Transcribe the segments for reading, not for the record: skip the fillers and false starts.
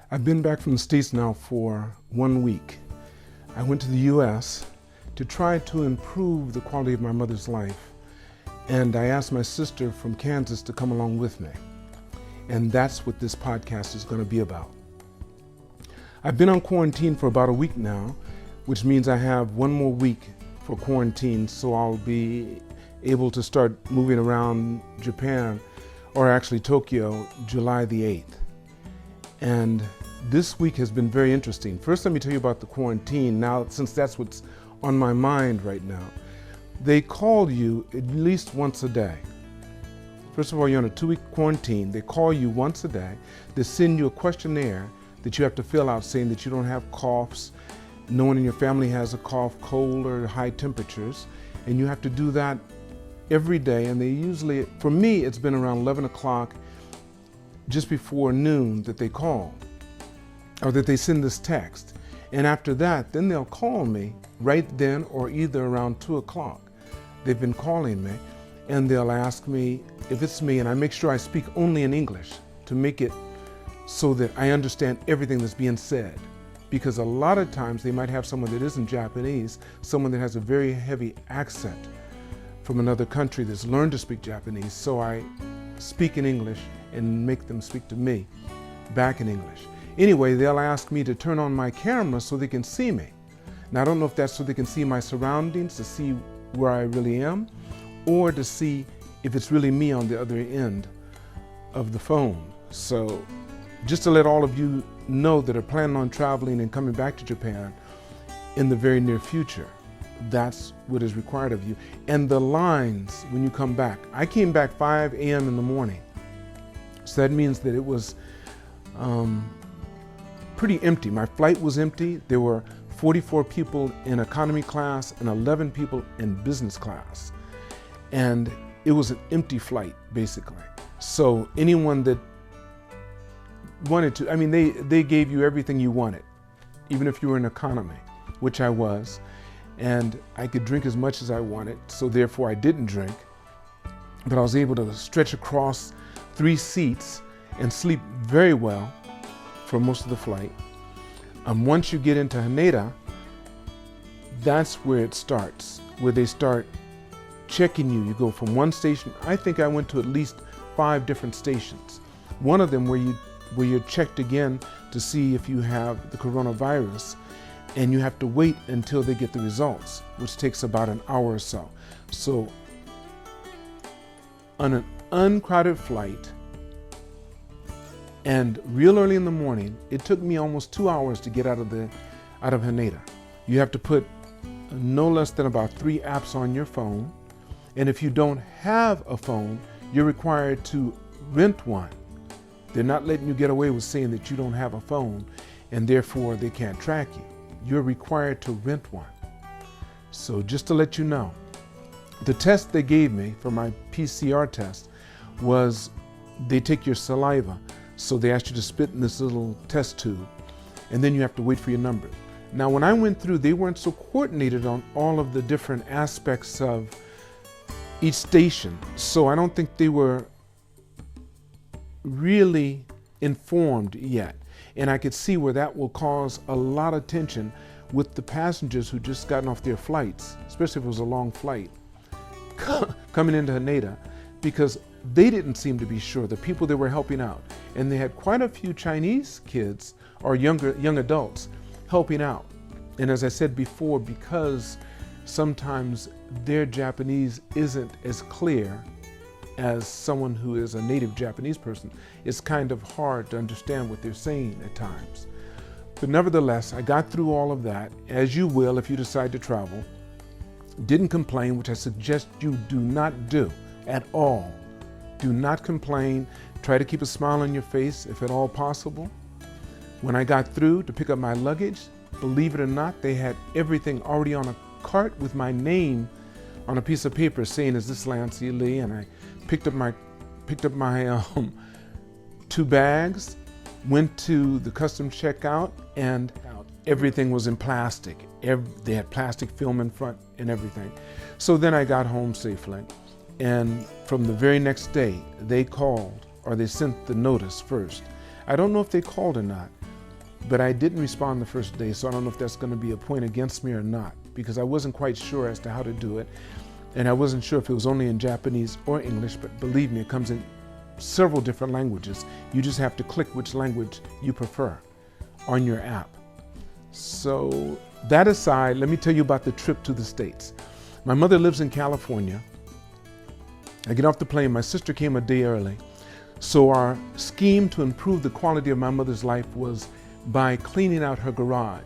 I've been back from the States now for 1 week. I went to the U.S. to try to improve the quality of my mother's life, and I asked my sister from Kansas to come along with me. And that's what this podcast is going to be about. I've been on quarantine for about a week now, which means I have 1 more week for quarantine, so I'll be able to start moving around Japan, or actually Tokyo, July the 8th. And this week has been very interesting. First, let me tell you about the quarantine now, since that's what's on my mind right now. They call you at least once a day. First of all, you're on a 2-week quarantine. They call you once a day. They send you a questionnaire that you have to fill out saying that you don't have coughs, no one in your family has a cough, cold, or high temperatures. And you have to do that every day. And they usually, for me, it's been around 11 o'clock, just before noon, that they call, or that they send this text. And after that, then they'll call me right then, or either around 2 o'clock. They've been calling me, and they'll ask me if it's me, and I make sure I speak only in English to make it so that I understand everything that's being said. Because a lot of times they might have someone that isn't Japanese, someone that has a very heavy accent from another country that's learned to speak Japanese. So I speak in English and make them speak to me back in English. Anyway, they'll ask me to turn on my camera so they can see me. Now, I don't know if that's so they can see my surroundings, to see where I really am, or to see if it's really me on the other end of the phone. So just to let all of you know that are planning on traveling and coming back to Japan in the very near future, that's what is required of you. And the lines when you come back. I came back 5 a.m. in the morning. So that means that it was pretty empty. My flight was empty. There were 44 people in economy class and 11 people in business class. And it was an empty flight, basically. So anyone that wanted to, they gave you everything you wanted, even if you were in economy, which I was. And I could drink as much as I wanted, so therefore I didn't drink. But I was able to stretch across 3 seats and sleep very well for most of the flight. Once you get into Haneda, that's where it starts, where they start checking you. You go from one station. I think I went to at least 5 different stations. One of them where you're checked again to see if you have the coronavirus, and you have to wait until they get the results, which takes about an hour or so. So on an uncrowded flight and real early in the morning, it took me almost 2 hours to get out of Haneda. You have to put no less than about 3 apps on your phone. And if you don't have a phone, you're required to rent one. They're not letting you get away with saying that you don't have a phone and therefore they can't track you. You're required to rent one. So just to let you know, the test they gave me for my PCR test was they take your saliva. So they asked you to spit in this little test tube, and then you have to wait for your number. Now, when I went through, they weren't so coordinated on all of the different aspects of each station. So I don't think they were really informed yet. And I could see where that will cause a lot of tension with the passengers who just gotten off their flights, especially if it was a long flight, coming into Haneda, because they didn't seem to be sure, the people that were helping out. And they had quite a few Chinese kids or young adults helping out. And as I said before, because sometimes their Japanese isn't as clear as someone who is a native Japanese person, it's kind of hard to understand what they're saying at times. But nevertheless, I got through all of that, as you will if you decide to travel. Didn't complain, which I suggest you do not do at all. Do not complain. Try to keep a smile on your face if at all possible. When I got through to pick up my luggage, believe it or not, they had everything already on a cart with my name on a piece of paper saying, "Is this Lancy Lee?" And I picked up my 2 bags, went to the customs checkout, and everything was in plastic. They had plastic film in front and everything. So then I got home safely. And from the very next day, they called, or they sent the notice first. I don't know if they called or not, but I didn't respond the first day, so I don't know if that's going to be a point against me or not, because I wasn't quite sure as to how to do it, and I wasn't sure if it was only in Japanese or English, but believe me, it comes in several different languages. You just have to click which language you prefer on your app. So that aside, let me tell you about the trip to the States. My mother lives in California. I get off the plane, my sister came a day early. So our scheme to improve the quality of my mother's life was by cleaning out her garage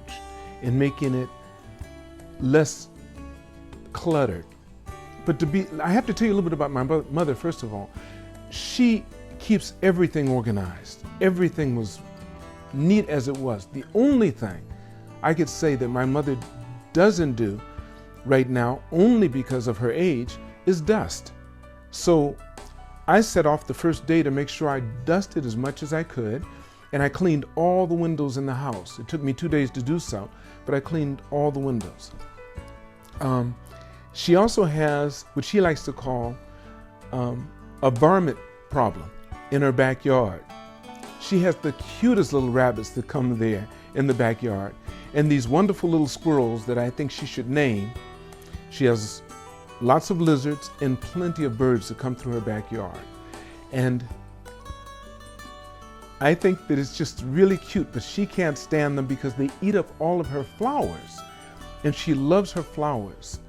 and making it less cluttered. But I have to tell you a little bit about my mother first of all. She keeps everything organized. Everything was neat as it was. The only thing I could say that my mother doesn't do right now, only because of her age, is dust. So I set off the first day to make sure I dusted as much as I could, and I cleaned all the windows in the house. It took me 2 days to do so, but I cleaned all the windows. She also has what she likes to call a varmint problem in her backyard. She has the cutest little rabbits that come there in the backyard, and these wonderful little squirrels that I think she should name. She has lots of lizards and plenty of birds that come through her backyard. And I think that it's just really cute, but she can't stand them because they eat up all of her flowers. And she loves her flowers.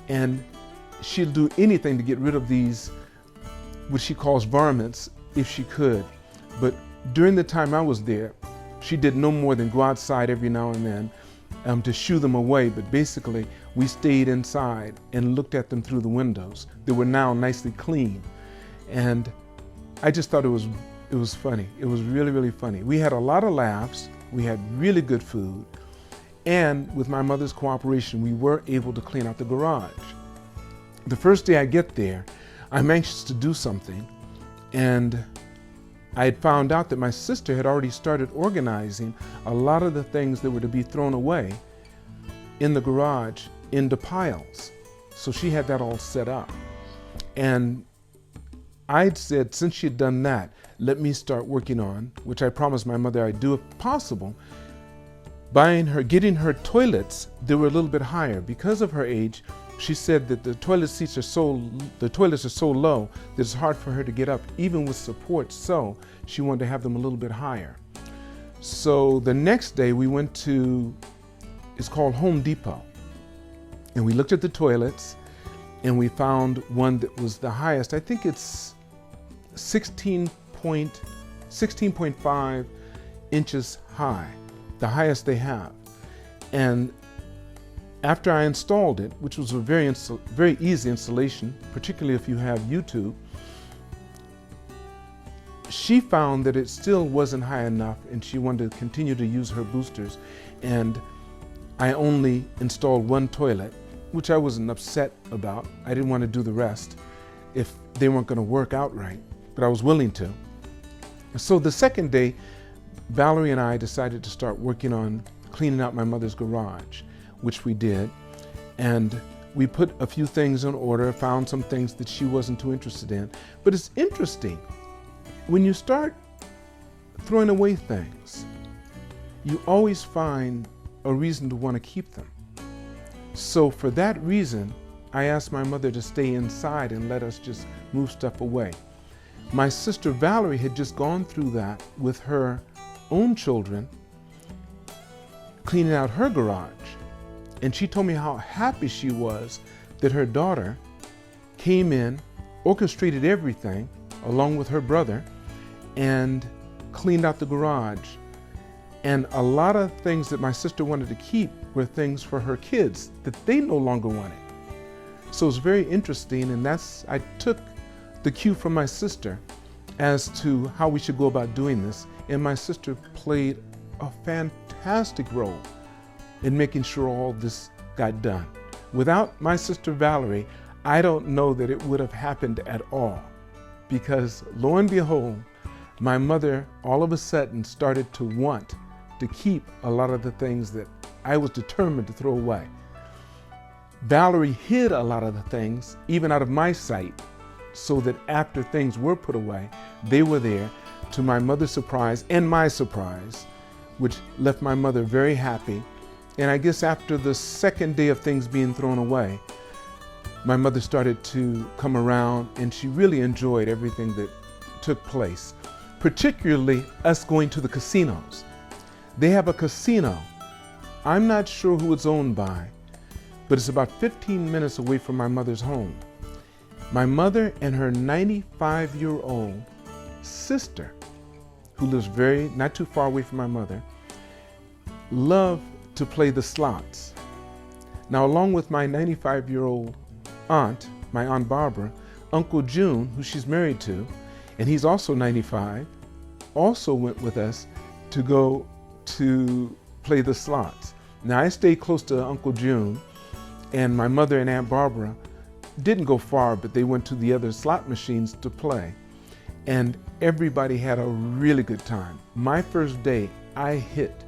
And she'll do anything to get rid of these, what she calls varmints, if she could. But during the time I was there, she did no more than go outside every now and then to shoo them away. But basically, we stayed inside and looked at them through the windows. They were now nicely clean. And I just thought it was funny. It was really, really funny. We had a lot of laughs. We had really good food. And with my mother's cooperation, we were able to clean out the garage. The first day I get there, I'm anxious to do something. And I had found out that my sister had already started organizing a lot of the things that were to be thrown away in the garage into piles. So she had that all set up. And I'd said, since she'd done that, let me start working on, which I promised my mother I'd do if possible, getting her toilets. They were a little bit higher. Because of her age, she said that the toilets are so low that it's hard for her to get up, even with support. So she wanted to have them a little bit higher. So the next day we went to, it's called Home Depot. And we looked at the toilets and we found one that was the highest. I think it's 16.5 inches high, the highest they have. And after I installed it, which was a very easy installation, particularly if you have YouTube, she found that it still wasn't high enough and she wanted to continue to use her boosters. And I only installed one toilet, which I wasn't upset about. I didn't want to do the rest if they weren't going to work out right, but I was willing to. So the second day, Valerie and I decided to start working on cleaning out my mother's garage, which we did. And we put a few things in order, found some things that she wasn't too interested in. But it's interesting, when you start throwing away things, you always find a reason to want to keep them. So for that reason, I asked my mother to stay inside and let us just move stuff away. My sister Valerie had just gone through that with her own children, cleaning out her garage. And she told me how happy she was that her daughter came in, orchestrated everything along with her brother, and cleaned out the garage. And a lot of things that my sister wanted to keep were things for her kids that they no longer wanted. So it was very interesting, and I took the cue from my sister as to how we should go about doing this. And my sister played a fantastic role in making sure all this got done. Without my sister Valerie, I don't know that it would have happened at all, because lo and behold, my mother all of a sudden started to want to keep a lot of the things that I was determined to throw away. Valerie hid a lot of the things, even out of my sight, so that after things were put away, they were there. To my mother's surprise and my surprise, which left my mother very happy. And I guess after the second day of things being thrown away, my mother started to come around, and she really enjoyed everything that took place, particularly us going to the casinos. They have a casino. I'm not sure who it's owned by, but it's about 15 minutes away from my mother's home. My mother and her 95-year-old sister, who lives not too far away from my mother, love to play the slots. Now, along with my 95-year-old aunt, my Aunt Barbara, Uncle June, who she's married to, and he's also 95, also went with us to go to play the slots. Now, I stayed close to Uncle June, and my mother and Aunt Barbara didn't go far, but they went to the other slot machines to play. And everybody had a really good time. My first day, I hit,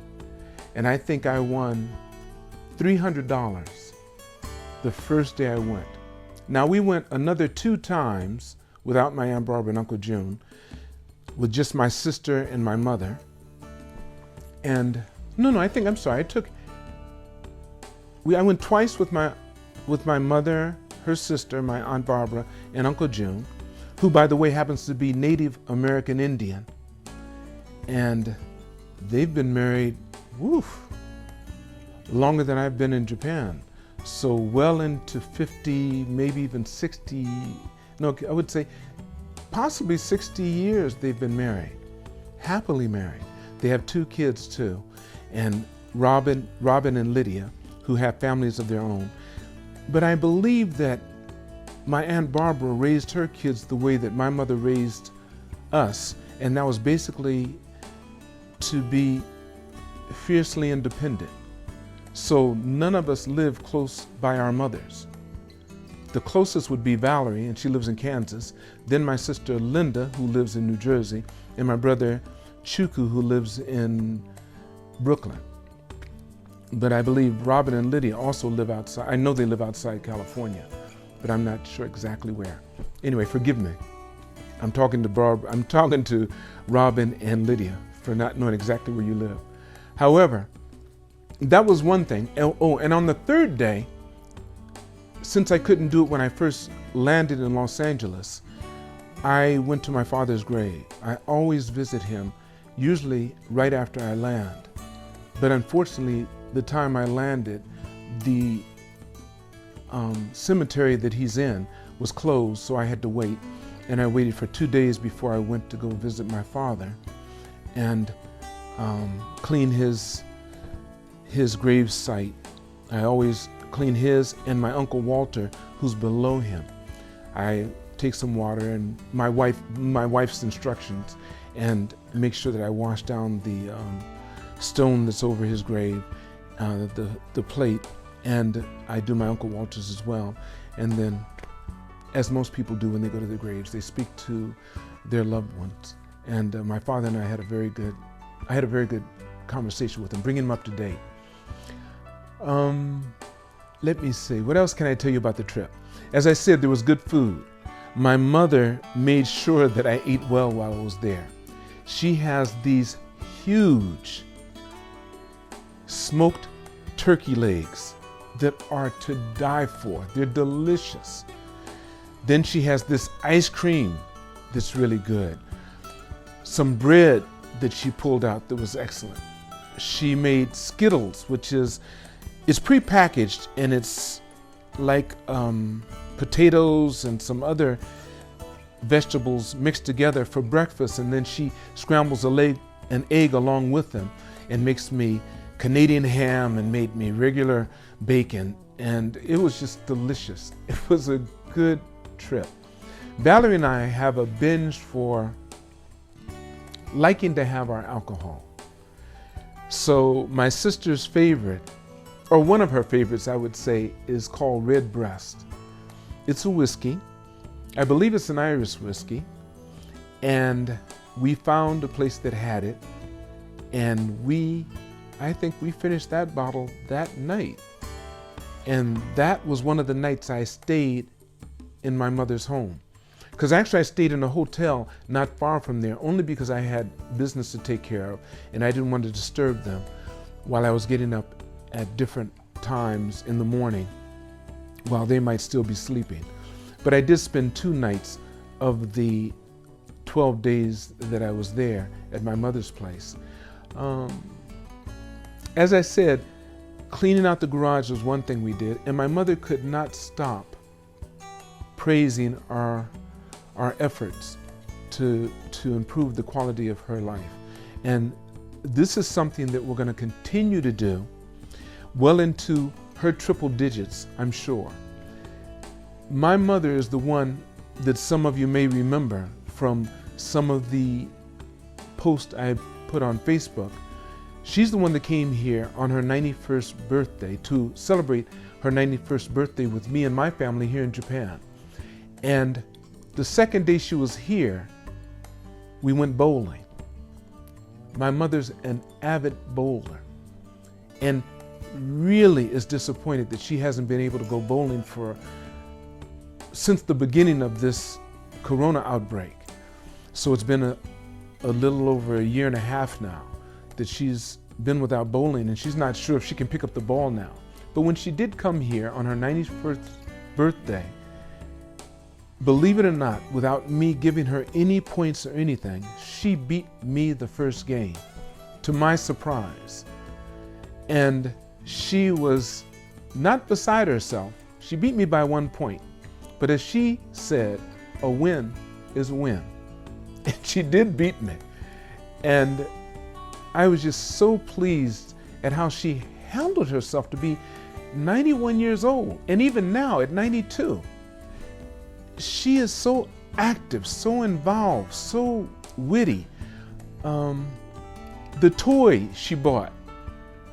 and I think I won $300 the first day I went. Now, we went another 2 times without my Aunt Barbara and Uncle June, with just my sister and my mother. And I went twice with my mother, her sister, my Aunt Barbara, and Uncle June, who, by the way, happens to be Native American Indian. And they've been married, longer than I've been in Japan. So well into 50, maybe even 60, I would say possibly 60 years they've been married, happily married. They have 2 kids too, and Robin and Lydia, who have families of their own. But I believe that my Aunt Barbara raised her kids the way that my mother raised us, and that was basically to be fiercely independent. So none of us live close by our mothers. The closest would be Valerie, and she lives in Kansas. Then my sister Linda, who lives in New Jersey, and my brother Chuku, who lives in Brooklyn. But I believe Robin and Lydia also live outside. I know they live outside California, but I'm not sure exactly where. Anyway, forgive me. I'm talking to Robin and Lydia for not knowing exactly where you live. However, that was one thing. And on the 3rd day, since I couldn't do it when I first landed in Los Angeles, I went to my father's grave. I always visit him, usually right after I land. But unfortunately, the time I landed, the cemetery that he's in was closed, so I had to wait. And I waited for 2 days before I went to go visit my father and clean his grave site. I always clean his and my Uncle Walter, who's below him. I take some water and my wife's instructions, and make sure that I wash down the stone that's over his grave, the plate, and I do my Uncle Walter's as well. And then, as most people do when they go to their graves, they speak to their loved ones. And my father and I had a very good conversation with him, bringing him up to date. Let me see, what else can I tell you about the trip? As I said, there was good food. My mother made sure that I ate well while I was there. She has these huge smoked turkey legs that are to die for. They're delicious. Then she has this ice cream that's really good. Some bread that she pulled out that was excellent. She made Skittles, which is prepackaged, and it's like potatoes and some other vegetables mixed together for breakfast, and then she scrambles an egg along with them and makes me Canadian ham and made me regular bacon, and it was just delicious. It was a good trip. Valerie and I have a binge for liking to have our alcohol. So my sister's favorite, or one of her favorites, I would say, is called Red Breast. It's a whiskey. I believe it's an Irish whiskey. And we found a place that had it. And I think we finished that bottle that night. And that was one of the nights I stayed in my mother's home. Because actually I stayed in a hotel not far from there only because I had business to take care of and I didn't want to disturb them while I was getting up at different times in the morning while they might still be sleeping. But I did spend 2 nights of the 12 days that I was there at my mother's place. As I said, cleaning out the garage was one thing we did, and my mother could not stop praising our efforts to improve the quality of her life. And this is something that we're going to continue to do well into her triple digits, I'm sure. My mother is the one that some of you may remember from some of the posts I put on Facebook. She's the one that came here on her 91st birthday to celebrate her 91st birthday with me and my family here in Japan. And the second day she was here, we went bowling. My mother's an avid bowler and really is disappointed that she hasn't been able to go bowling since the beginning of this corona outbreak. So it's been a little over a year and a half now that she's been without bowling, and she's not sure if she can pick up the ball now. But when she did come here on her 91st birthday, believe it or not, without me giving her any points or anything, she beat me the first game, to my surprise. And she was not beside herself. She beat me by 1 point. But as she said, a win is a win. And she did beat me. And I was just so pleased at how she handled herself to be 91 years old. And even now at 92, she is so active, so involved, so witty. The toy she bought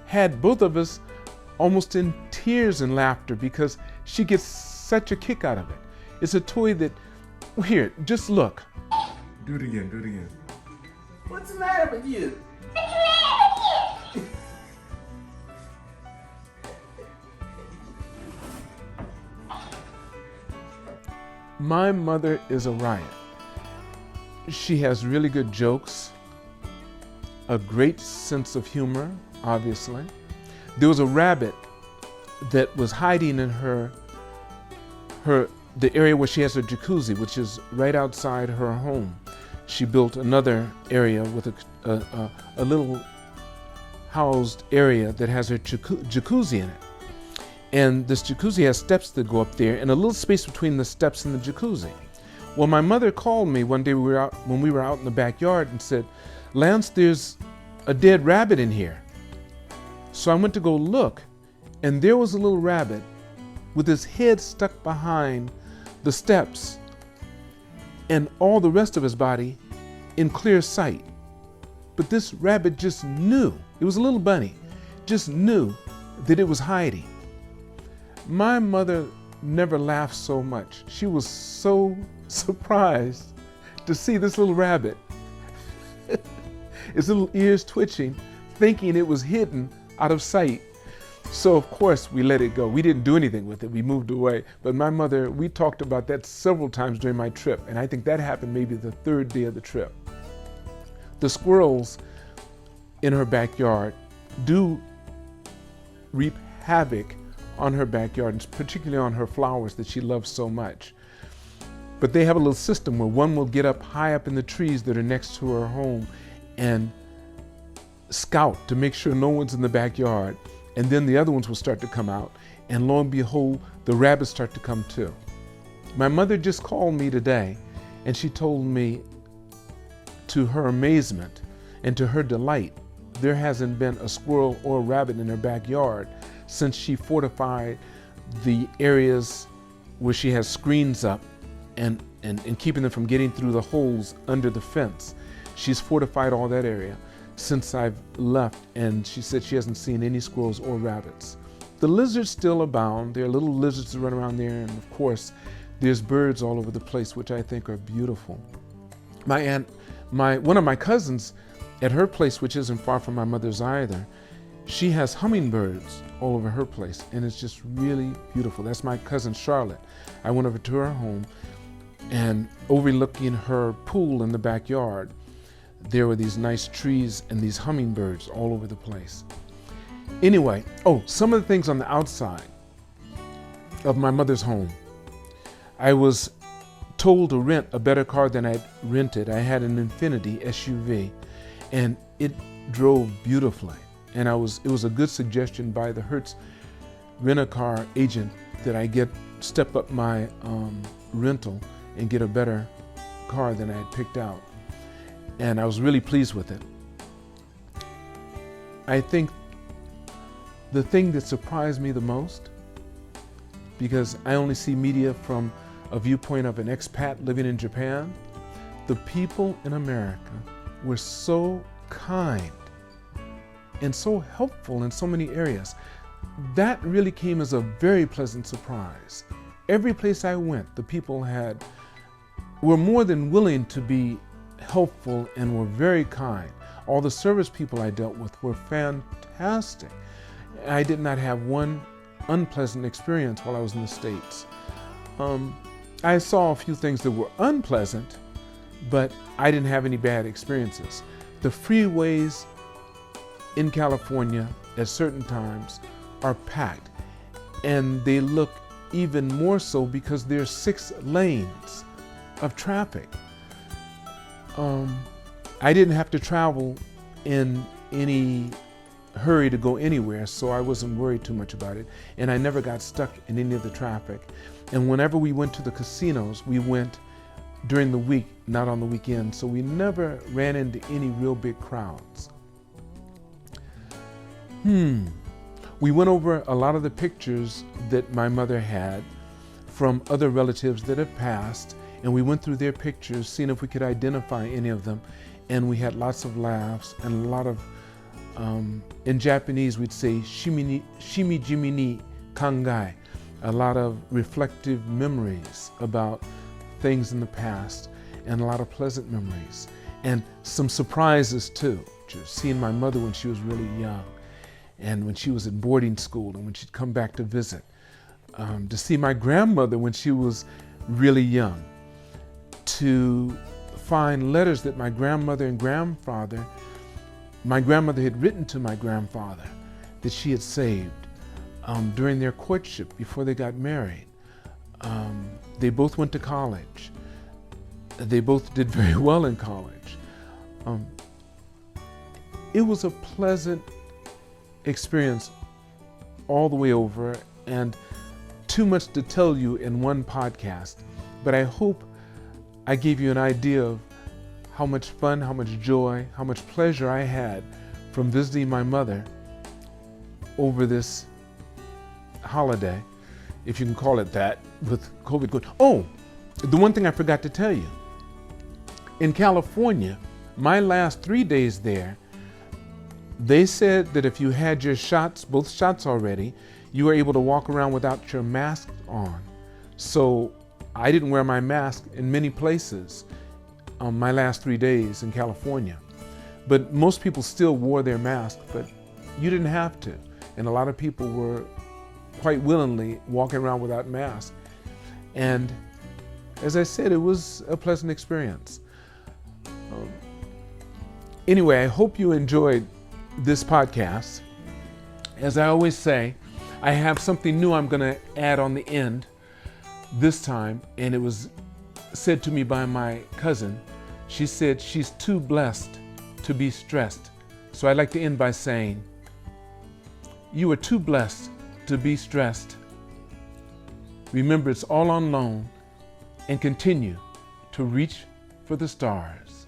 had both of us almost in tears and laughter because she gets such a kick out of it. It's a toy that, here, just look. Do it again, do it again. What's the matter with you? My mother is a riot. She has really good jokes, a great sense of humor, obviously. There was a rabbit that was hiding in the area where she has her jacuzzi, which is right outside her home. She built another area with a little housed area that has her jacuzzi in it. And this jacuzzi has steps that go up there and a little space between the steps and the jacuzzi. Well, my mother called me one day when we were out in the backyard and said, "Lance, there's a dead rabbit in here." So I went to go look, and there was a little rabbit with his head stuck behind the steps and all the rest of his body in clear sight. But this rabbit just knew, it was a little bunny, just knew that it was hiding. My mother never laughed so much. She was so surprised to see this little rabbit, its little ears twitching, thinking it was hidden out of sight. So of course we let it go. We didn't do anything with it. We moved away. But my mother, we talked about that several times during my trip, and I think that happened maybe the 3rd day of the trip. The squirrels in her backyard do reap havoc on her backyard, and particularly on her flowers that she loves so much. But they have a little system where one will get up high up in the trees that are next to her home and scout to make sure no one's in the backyard. And then the other ones will start to come out, and lo and behold, the rabbits start to come too. My mother just called me today, and she told me, to her amazement and to her delight, there hasn't been a squirrel or a rabbit in her backyard since she fortified the areas where she has screens up and keeping them from getting through the holes under the fence. She's fortified all that area since I've left, and she said she hasn't seen any squirrels or rabbits. The lizards still abound. There are little lizards that run around there, and of course, there's birds all over the place, which I think are beautiful. One of my cousins at her place, which isn't far from my mother's either, she has hummingbirds all over her place, and it's just really beautiful. That's my cousin Charlotte. I went over to her home And overlooking her pool in the backyard, there were these nice trees and these hummingbirds all over the place. Anyway, some of the things on the outside of my mother's home. I was told to rent a better car than I'd rented. I had an Infiniti SUV, and it drove beautifully. And it was a good suggestion by the Hertz rent-a-car agent that I step up my rental and get a better car than I had picked out. And I was really pleased with it. I think the thing that surprised me the most, because I only see media from a viewpoint of an expat living in Japan, the people in America were so kind and so helpful in so many areas. That really came as a very pleasant surprise. Every place I went, the people were more than willing to be helpful and were very kind. All the service people I dealt with were fantastic. I did not have one unpleasant experience while I was in the States. I saw a few things that were unpleasant, but I didn't have any bad experiences. The freeways in California at certain times are packed, and they look even more so because there's 6 lanes of traffic. I didn't have to travel in any hurry to go anywhere, so I wasn't worried too much about it, and I never got stuck in any of the traffic. And whenever we went to the casinos, we went during the week, not on the weekend, so we never ran into any real big crowds. We went over a lot of the pictures that my mother had from other relatives that have passed, and we went through their pictures, seeing if we could identify any of them, and we had lots of laughs and a lot of in Japanese, we'd say shimijimi ni kangai, a lot of reflective memories about things in the past, and a lot of pleasant memories, and some surprises too. Just seeing my mother when she was really young, and when she was in boarding school, and when she'd come back to visit. To see my grandmother when she was really young. To find letters that my grandmother and grandfather, my grandmother had written to my grandfather that she had saved during their courtship before they got married. They both went to college. They both did very well in college. It was a pleasant experience all the way over, and too much to tell you in one podcast, but I hope I gave you an idea of how much fun, how much joy, how much pleasure I had from visiting my mother over this holiday, if you can call it that, with COVID going. Oh, the one thing I forgot to tell you. In California, my last 3 days there, they said that if you had your shots, both shots already, you were able to walk around without your mask on. So I didn't wear my mask in many places my last 3 days in California. But most people still wore their mask, but you didn't have to. And a lot of people were quite willingly walking around without masks. And as I said, it was a pleasant experience. Anyway, I hope you enjoyed this podcast. As I always say, I have something new I'm going to add on the end this time, and it was said to me by my cousin. She said she's too blessed to be stressed. So I'd like to end by saying, you are too blessed to be stressed. Remember, it's all on loan, and continue to reach for the stars.